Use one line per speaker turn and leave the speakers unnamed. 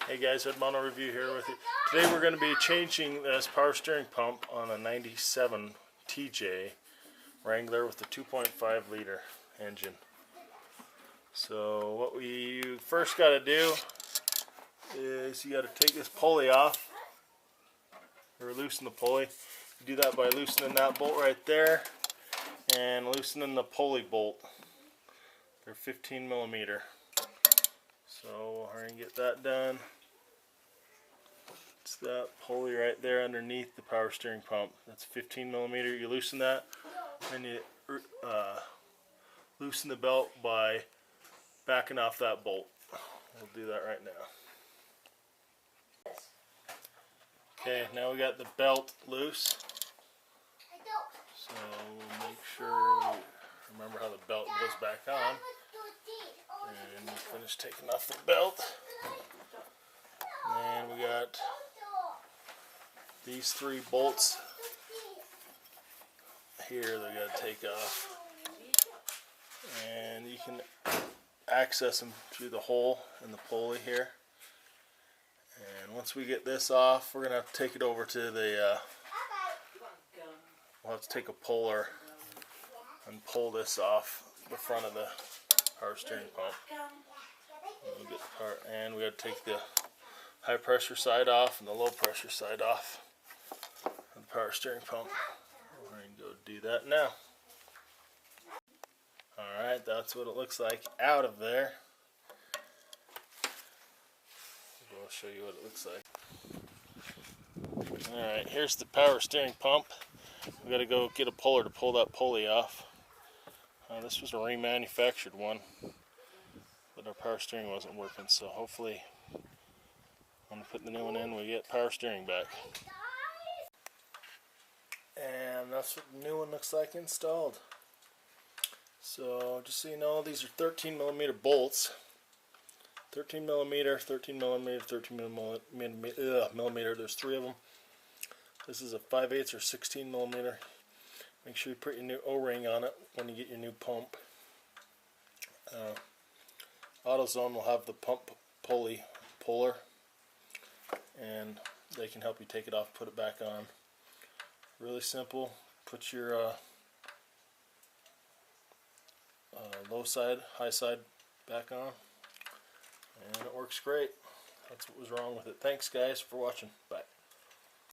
Hey guys, Ed Mono Review here with you. Today we're going to be changing this power steering pump on a 97 TJ Wrangler with a 2.5 liter engine. So what we first got to do is you got to take this pulley off, or loosen the pulley. You do that by loosening that bolt right there and loosening the pulley bolt. They're 15 millimeter. So we're going to get that done. It's that pulley right there underneath the power steering pump. That's 15 millimeter. You loosen that, and you loosen the belt by backing off that bolt. We'll do that right now. Okay, now we got the belt loose. So we'll make sure we remember how the belt goes back on. And we finish taking off the belt. And we got these 3 bolts here that we got to take off. And you can access them through the hole in the pulley here. And once we get this off, we're going to have to take it over to the, we'll have to take a puller and pull this off the front of the power steering pump. We'll get the part, and we got to take the high pressure side off and the low pressure side off of the power steering pump. We're going to go do that now. Alright, that's what it looks like out of there. I'll show you what it looks like. Alright, here's the power steering pump. We got to go get a puller to pull that pulley off. This was a remanufactured one, but our power steering wasn't working, so hopefully when we put the new one in, we get power steering back. And that's what the new one looks like installed. So just so you know, these are 13 millimeter bolts. 13 millimeter, 13 millimeter, 13 millimeter. There's 3 of them. This is a 5/8 or 16 millimeter. Make sure you put your new O-ring on it when you get your new pump. AutoZone will have the pump pulley puller, and they can help you take it off, put it back on. Really simple. Put your low side, high side back on, and it works great. That's what was wrong with it. Thanks guys for watching. Bye.